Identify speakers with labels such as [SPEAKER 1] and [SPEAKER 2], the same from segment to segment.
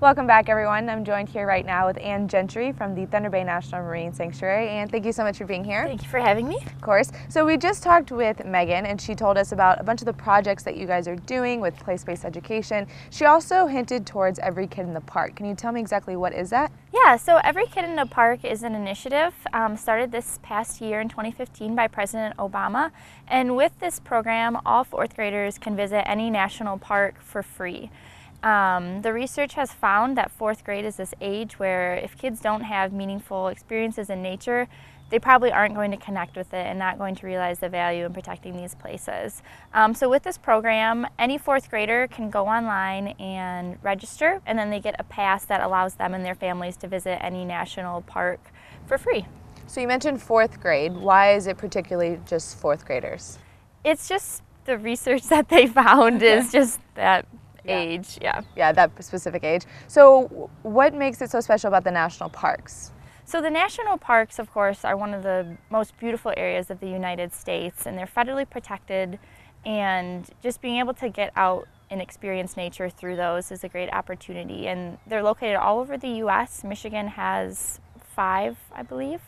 [SPEAKER 1] Welcome back, everyone. I'm joined here right now with Ann Gentry from the Thunder Bay National Marine Sanctuary. And thank you so much for being here.
[SPEAKER 2] Thank you for having me.
[SPEAKER 1] Of course. So we just talked with Megan, and she told us about a bunch of the projects that you guys are doing with place-based education. She also hinted towards Every Kid in the Park. Can you tell me exactly what is that?
[SPEAKER 2] Yeah, so Every Kid in the Park is an initiative started this past year in 2015 by President Obama. And with this program, all fourth graders can visit any national park for free. The research has found that fourth grade is this age where if kids don't have meaningful experiences in nature, they probably aren't going to connect with it and not going to realize the value in protecting these places. So with this program, any fourth grader can go online and register, and then they get a pass that allows them and their families to visit any national park for free.
[SPEAKER 1] So you mentioned fourth grade. Why is it particularly just fourth graders?
[SPEAKER 2] It's just the research that they found is just that age,
[SPEAKER 1] Yeah, that specific age. So what makes it so special about the national parks?
[SPEAKER 2] So the national parks, of course, are one of the most beautiful areas of the United States, and they're federally protected, and just being able to get out and experience nature through those is a great opportunity. And they're located all over the U.S. Michigan has 5, I believe.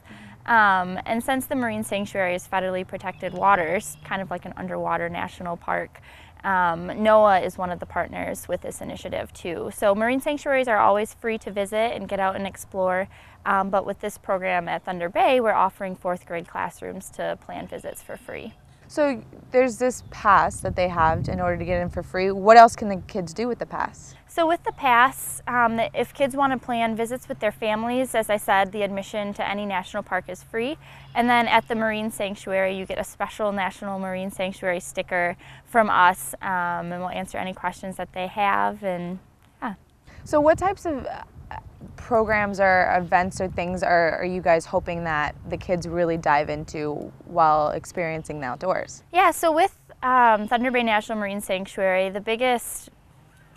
[SPEAKER 2] And since the Marine Sanctuary is federally protected waters, kind of like an underwater national park, NOAA is one of the partners with this initiative too. So marine sanctuaries are always free to visit and get out and explore, but with this program at Thunder Bay, we're offering fourth grade classrooms to plan visits for free.
[SPEAKER 1] So there's this pass that they have in order to get in for free. What else can the kids do with the pass?
[SPEAKER 2] So with the pass, if kids want to plan visits with their families, as I said, the admission to any national park is free. And then at the Marine Sanctuary, you get a special National Marine Sanctuary sticker from us, and we'll answer any questions that they have. And
[SPEAKER 1] So what types of programs or events or things are you guys hoping that the kids really dive into while experiencing the outdoors?
[SPEAKER 2] Yeah, so with Thunder Bay National Marine Sanctuary, the biggest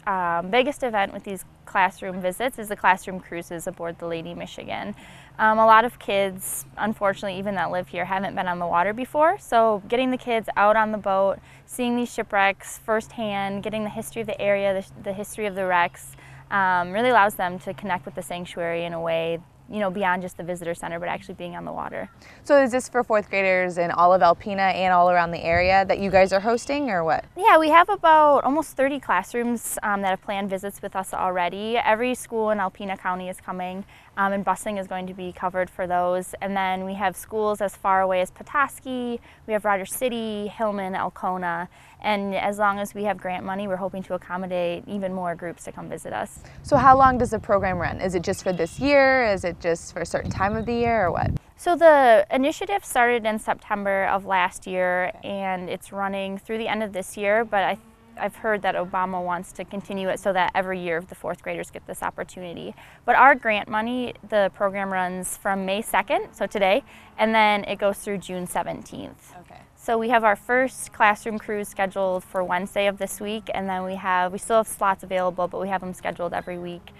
[SPEAKER 2] event with these classroom visits is the classroom cruises aboard the Lady Michigan. A lot of kids, unfortunately, even that live here, haven't been on the water before, so getting the kids out on the boat, seeing these shipwrecks firsthand, getting the history of the area, the history of the wrecks, really allows them to connect with the sanctuary in a way, you know, beyond just the visitor center, but actually being on the water.
[SPEAKER 1] So is this for fourth graders in all of Alpena and all around the area that you guys are hosting, or what?
[SPEAKER 2] Yeah, we have about almost 30 classrooms that have planned visits with us already. Every school in Alpena County is coming, and busing is going to be covered for those. And then we have schools as far away as Petoskey, we have Rogers City, Hillman, Alcona, and as long as we have grant money, we're hoping to accommodate even more groups to come visit us.
[SPEAKER 1] So how long does the program run? Is it just for this year? Is it just for a certain time of the year, or what?
[SPEAKER 2] So the initiative started in September of last year, and it's running through the end of this year, but I've heard that Obama wants to continue it so that every year the fourth graders get this opportunity. But our grant money, the program runs from May 2nd, so today, and then it goes through June 17th.
[SPEAKER 1] Okay.
[SPEAKER 2] So we have our first classroom cruise scheduled for Wednesday of this week, and then we still have slots available, but we have them scheduled every week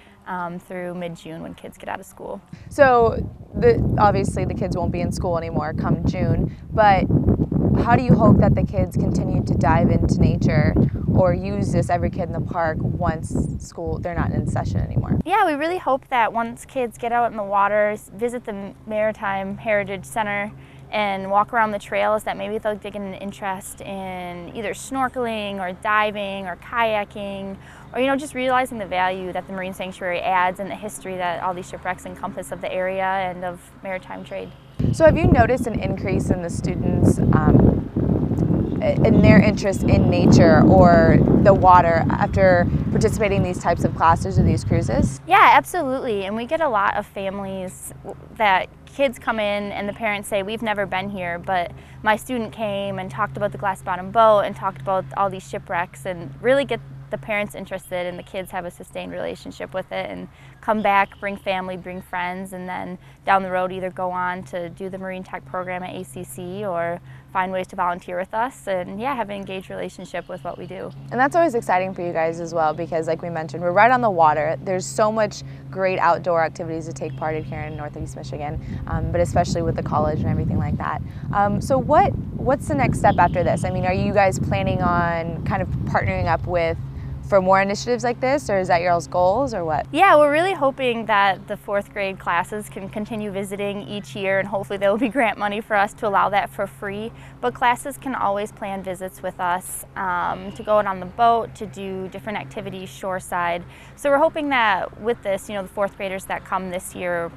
[SPEAKER 2] through mid-June when kids get out of school.
[SPEAKER 1] So obviously the kids won't be in school anymore come June, but how do you hope that the kids continue to dive into nature or use this Every Kid in the Park once they're not in session anymore?
[SPEAKER 2] Yeah, we really hope that once kids get out in the waters, visit the Maritime Heritage Center, and walk around the trails, that maybe they'll get an interest in either snorkeling or diving or kayaking, or, you know, just realizing the value that the Marine Sanctuary adds and the history that all these shipwrecks encompass of the area and of maritime trade.
[SPEAKER 1] So have you noticed an increase in the students in their interest in nature or the water after participating in these types of classes or these cruises?
[SPEAKER 2] Yeah, absolutely. And we get a lot of families that kids come in and the parents say, we've never been here, but my student came and talked about the glass bottom boat and talked about all these shipwrecks, and really get the parents interested, and the kids have a sustained relationship with it and come back, bring family, bring friends, and then down the road either go on to do the Marine Tech program at ACC or find ways to volunteer with us, and yeah, have an engaged relationship with what we do.
[SPEAKER 1] And that's always exciting for you guys as well, because like we mentioned, we're right on the water. There's so much great outdoor activities to take part in here in Northeast Michigan, but especially with the college and everything like that. So what's the next step after this? I mean, are you guys planning on kind of partnering up with for more initiatives like this, or is that y'all's goals, or what?
[SPEAKER 2] Yeah, we're really hoping that the 4th grade classes can continue visiting each year, and hopefully there will be grant money for us to allow that for free. But classes can always plan visits with us to go out on the boat, to do different activities shoreside. So we're hoping that with this, the 4th graders that come this year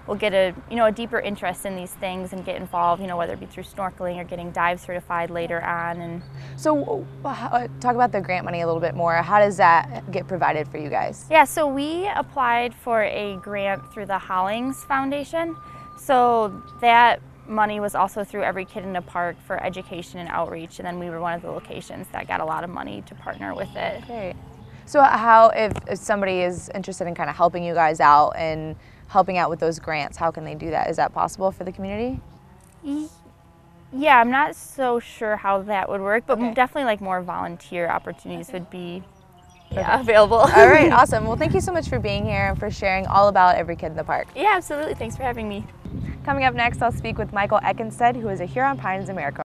[SPEAKER 2] will get a deeper interest in these things and get involved, whether it be through snorkeling or getting dive certified later on. And
[SPEAKER 1] so talk about the grant money a little bit more. How does that get provided for you guys?
[SPEAKER 2] Yeah, so we applied for a grant through the Hollings Foundation. So that money was also through Every Kid in the Park for education and outreach, and then we were one of the locations that got a lot of money to partner with it.
[SPEAKER 1] Great. So how, if somebody is interested in kind of helping you guys out and helping out with those grants, how can they do that? Is that possible for the community?
[SPEAKER 2] Yeah, I'm not so sure how that would work, but
[SPEAKER 1] Okay.
[SPEAKER 2] definitely like more volunteer opportunities would be available.
[SPEAKER 1] All right, awesome. Well, thank you so much for being here and for sharing all about Every Kid in the Park.
[SPEAKER 2] Yeah, absolutely. Thanks for having me.
[SPEAKER 1] Coming up next, I'll speak with Michael Eckenstead, who is a Huron Pines AmeriCorps.